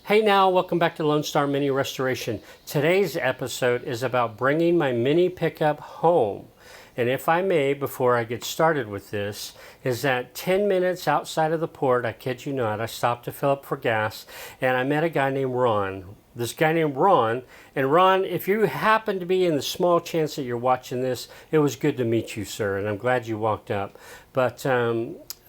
Hey now, welcome back to Lone Star Mini Restoration. Today's episode is about bringing my mini pickup home. And if I may, before I get started with this, is that 10 minutes outside of the port, I kid you not, I stopped to fill up for gas, and I met a guy named Ron. This guy named Ron, and Ron, if you happen to be in the small chance that you're watching this, it was good to meet you, sir, and I'm glad you walked up. But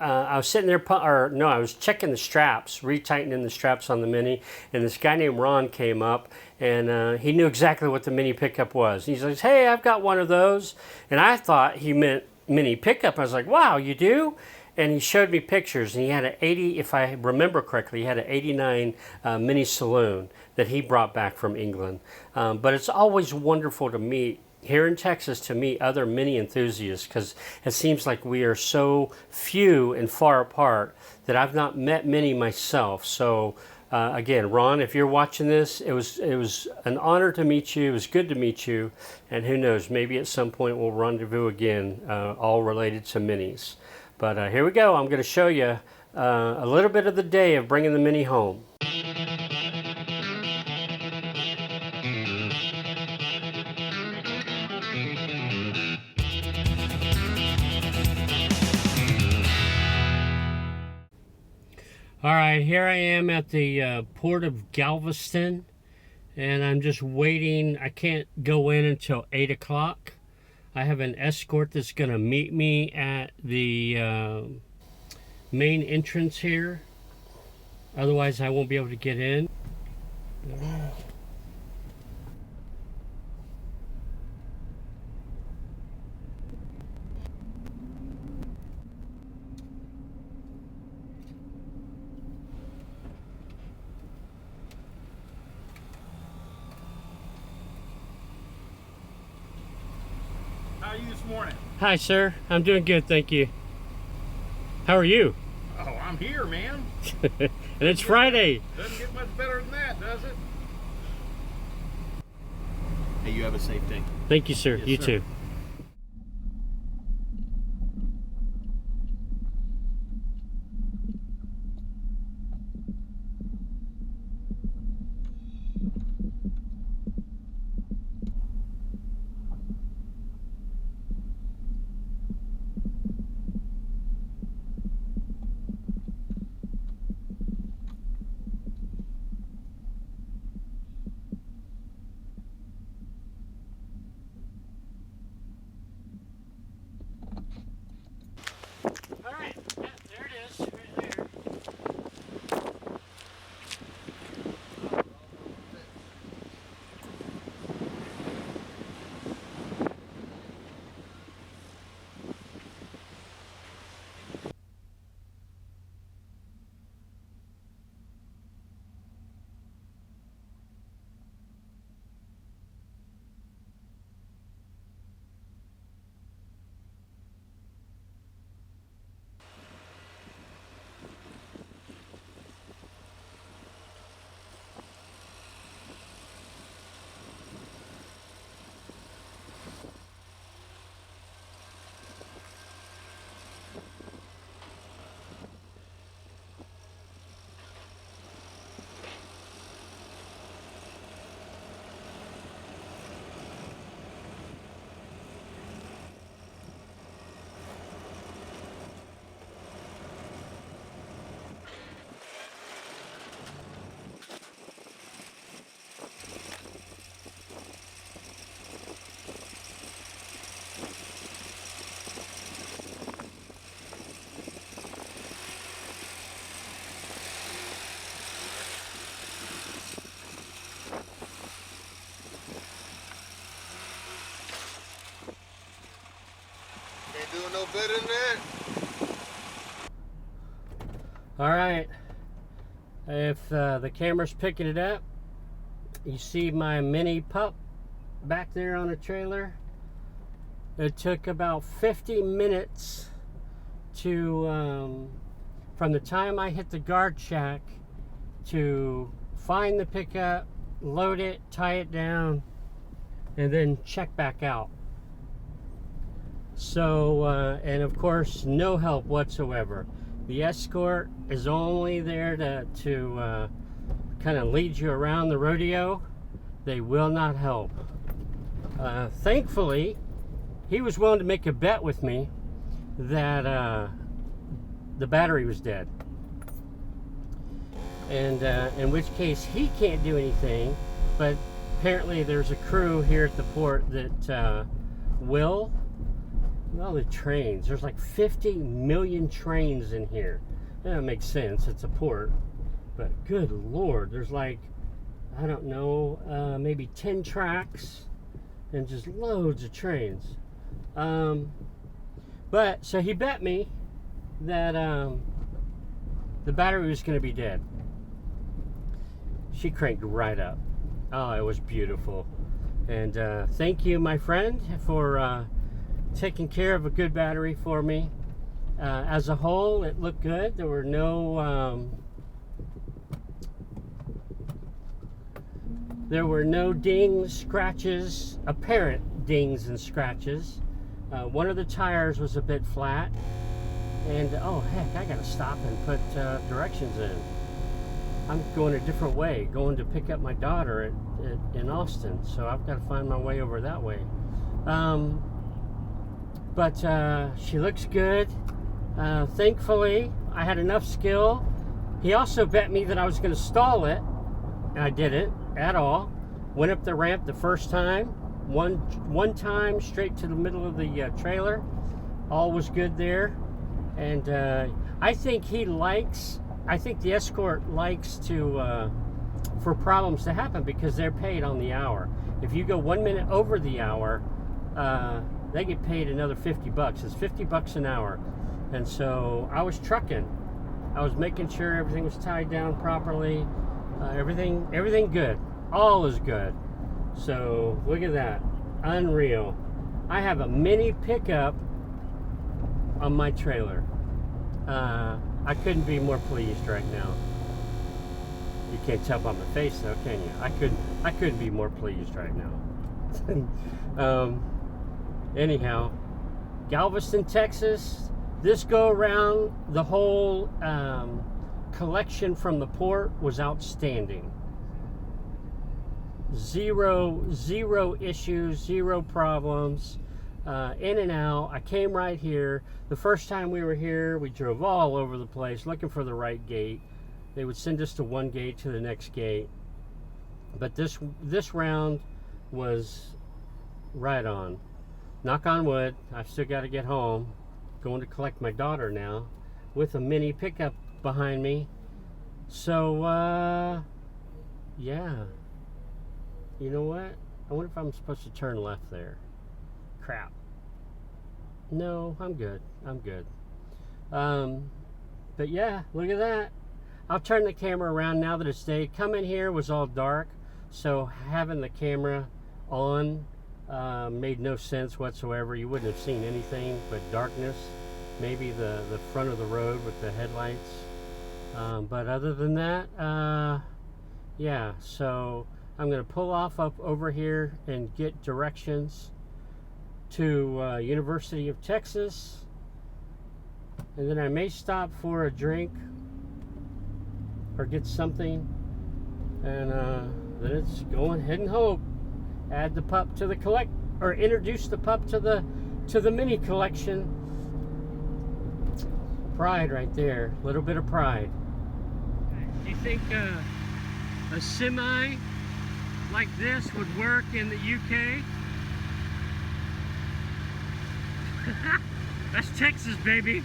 I was sitting there, I was checking the straps, retightening the straps on the Mini, and this guy named Ron came up, and he knew exactly what the Mini pickup was. He's like, "Hey, I've got one of those," and I thought he meant Mini pickup. I was like, "Wow, you do?" And he showed me pictures, and he had an 80, if I remember correctly, he had an 89 Mini Saloon that he brought back from England. But it's always wonderful to meet here in Texas to meet other Mini enthusiasts, because it seems like we are so few and far apart that I've not met many myself. So again, Ron, if you're watching this, it was an honor to meet you. It was good to meet you, and who knows, maybe at some point we'll rendezvous again, all related to Minis. But here we go. I'm going to show you a little bit of the day of bringing the Mini home. All right, here I am at the port of Galveston, and I'm just waiting. I can't go in until 8 o'clock. I have an escort that's going to meet me at the main entrance here. Otherwise, I won't be able to get in. How are you this morning? Hi, sir. I'm doing good, thank you. How are you? Oh, I'm here, man. And it's Friday. Doesn't get much better than that, does it? Hey, you have a safe day. Thank you, sir. Yes, You sir. too. All right, yeah, there it is, right there. Ain't doing no better than that. All right, if the camera's picking it up, you see my Mini pup back there on a trailer. It took about 50 minutes to from the time I hit the guard shack to find the pickup, load it, tie it down, and then check back out. So, and of course, no help whatsoever. The escort is only there to kind of lead you around the rodeo, they will not help. Thankfully, he was willing to make a bet with me that the battery was dead. And in which case he can't do anything, but apparently there's a crew here at the port that will. All the trains, there's like 50 million trains in here. That makes sense, it's a port, but good Lord, there's like, I don't know, maybe 10 tracks and just loads of trains. But so he bet me that the battery was going to be dead. She cranked right up. Oh, it was beautiful. And thank you, my friend, for taking care of a good battery for me. As a whole, it looked good. There were no dings, scratches, apparent dings and scratches. One of the tires was a bit flat. And oh heck, I gotta stop and put directions in. I'm going a different way, going to pick up my daughter in Austin, so I've got to find my way over that way. But she looks good. Thankfully, I had enough skill. He also bet me that I was going to stall it, and I didn't at all. Went up the ramp the first time, one time straight to the middle of the trailer. All was good there, and I think the escort likes to for problems to happen because they're paid on the hour. If you go 1 minute over the hour, they get paid another $50. It's $50 an hour. And so I was trucking. I was making sure everything was tied down properly. Everything good. All is good. So look at that. Unreal. I have a mini pickup on my trailer. I couldn't be more pleased right now. You can't tell by my face though, can you? I couldn't be more pleased right now. Anyhow, Galveston, Texas. This go around, the whole collection from the port was outstanding. Zero issues, zero problems. In and out. I came right here. The first time we were here, we drove all over the place looking for the right gate. They would send us to one gate to the next gate. But this round was right on. Knock on wood. I've still got to get home. Going to collect my daughter now with a mini pickup behind me. So, yeah. You know what? I wonder if I'm supposed to turn left there. Crap. No, I'm good. But yeah, look at that. I'll turn the camera around now that it's day. Coming here was all dark, so having the camera on made no sense whatsoever. You wouldn't have seen anything but darkness. Maybe the front of the road with the headlights. But other than that, yeah. So I'm going to pull off up over here and get directions to University of Texas, and then I may stop for a drink or get something, and then it's heading home. Add the pup to the introduce the pup to the mini collection. Pride right there, a little bit of pride. Do you think a semi like this would work in the UK? That's Texas, baby.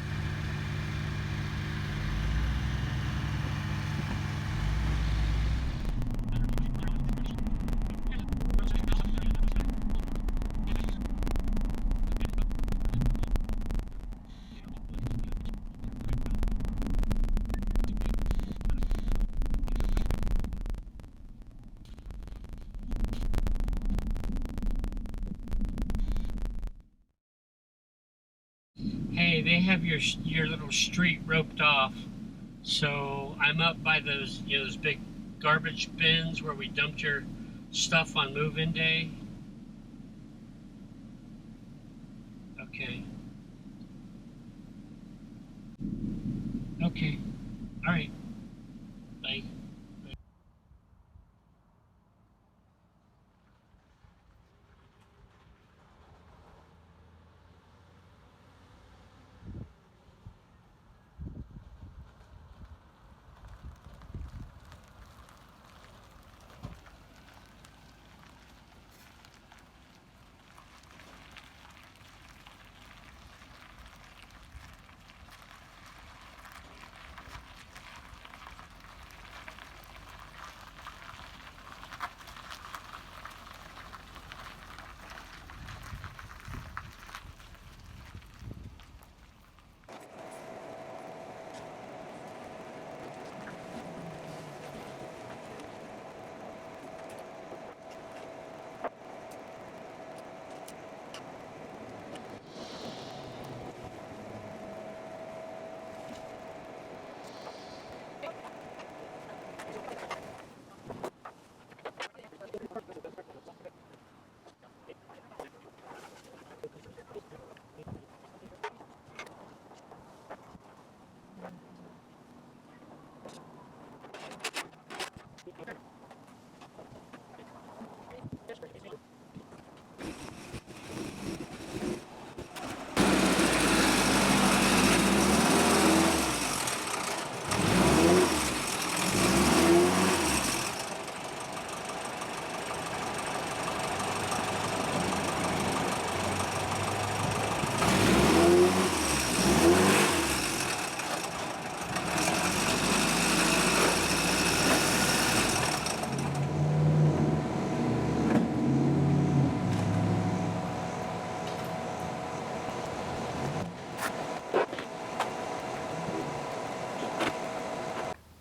Hey, they have your little street roped off, so I'm up by those those big garbage bins where we dumped your stuff on move-in day. Okay. Okay. All right. Bye.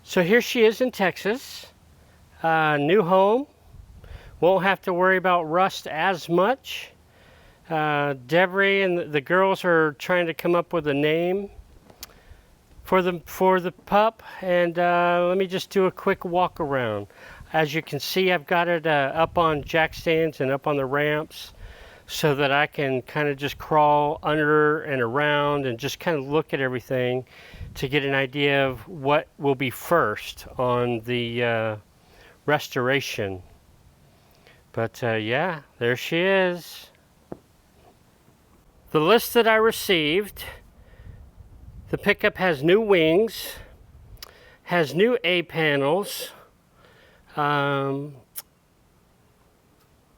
So here she is in Texas. New home. Won't have to worry about rust as much. Deborah and the girls are trying to come up with a name for the pup, and let me just do a quick walk around. As you can see, I've got it up on jack stands and up on the ramps so that I can kind of just crawl under and around and just kind of look at everything to get an idea of what will be first on the restoration. But yeah, there she is. The list that I received: the pickup has new wings, has new A panels,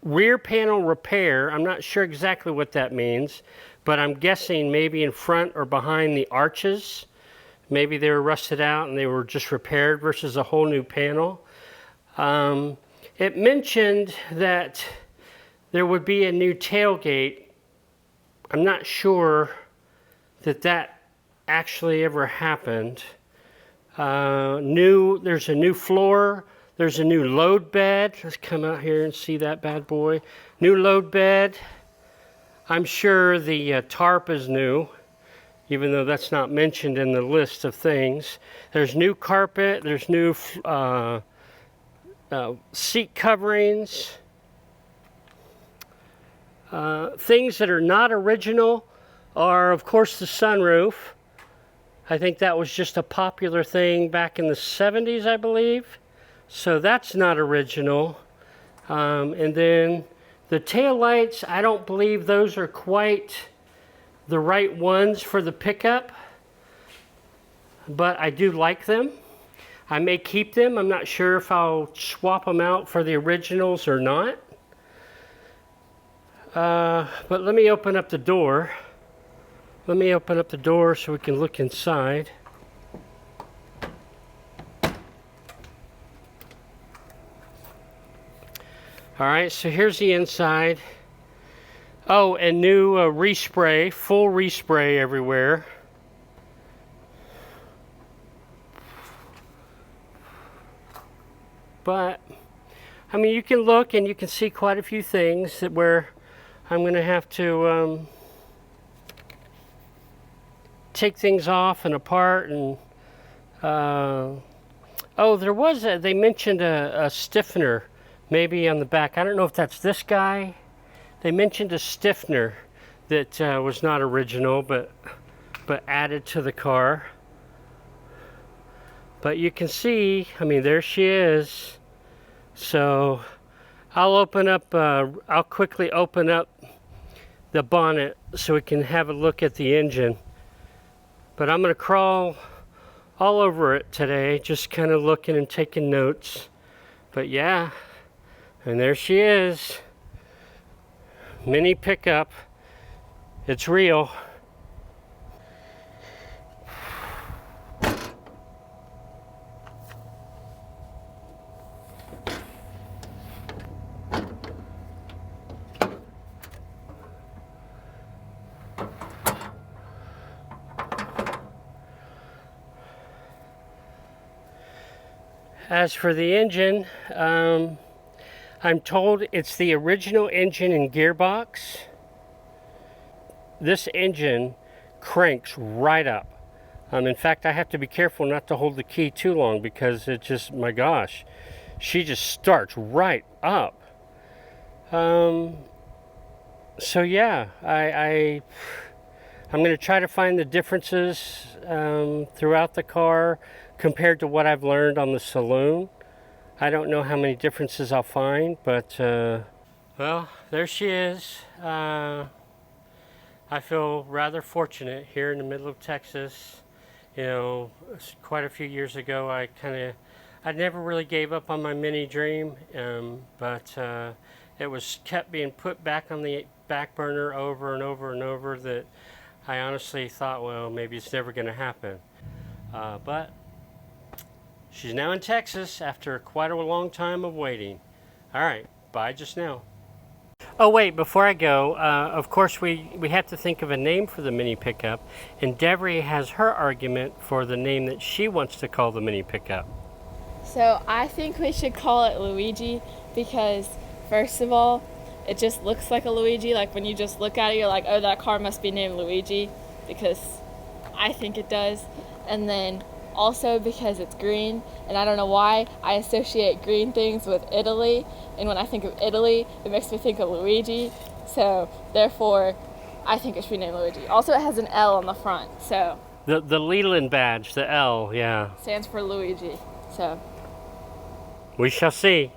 rear panel repair. I'm not sure exactly what that means, but I'm guessing maybe in front or behind the arches. Maybe they were rusted out and they were just repaired versus a whole new panel. It mentioned that there would be a new tailgate. I'm not sure that actually ever happened. There's a new floor. There's a new load bed. Let's come out here and see that bad boy. New load bed. I'm sure the tarp is new, even though that's not mentioned in the list of things. There's new carpet. There's new seat coverings. Things that are not original are, of course, the sunroof. I think that was just a popular thing back in the 70s, I believe. So that's not original. And then the taillights, I don't believe those are quite the right ones for the pickup, but I do like them. I may keep them. I'm not sure if I'll swap them out for the originals or not. But let me open up the door. Let me open up the door so we can look inside. All right, so here's the inside. Oh, and new respray, full respray everywhere. But, I mean, you can look and you can see quite a few things that where I'm going to have to take things off and apart. And oh, there was they mentioned a stiffener maybe on the back. I don't know if that's this guy. They mentioned a stiffener that was not original, but added to the car. But you can see, I mean, there she is. So I'll quickly open up the bonnet so we can have a look at the engine. But I'm going to crawl all over it today, just kind of looking and taking notes. But yeah, and there she is. Mini pickup. It's real. As for the engine, I'm told it's the original engine and gearbox. This engine cranks right up. In fact, I have to be careful not to hold the key too long because it just, my gosh, she just starts right up. So yeah, I'm going to try to find the differences throughout the car compared to what I've learned on the saloon. I don't know how many differences I'll find, but well, there she is. I feel rather fortunate here in the middle of Texas. You know, quite a few years ago, I never really gave up on my mini dream, but it was kept being put back on the back burner over and over and over that I honestly thought, well, maybe it's never going to happen. But she's now in Texas after quite a long time of waiting. All right, bye just now. Oh wait, before I go, of course we have to think of a name for the mini pickup, and Devery has her argument for the name that she wants to call the mini pickup. So I think we should call it Luigi because, first of all, it just looks like a Luigi. Like when you just look at it, you're like, oh, that car must be named Luigi, because I think it does. And then also because it's green, and I don't know why, I associate green things with Italy. And when I think of Italy, it makes me think of Luigi. So therefore, I think it should be named Luigi. Also, it has an L on the front, so. The Leland badge, the L, yeah. Stands for Luigi, so. We shall see.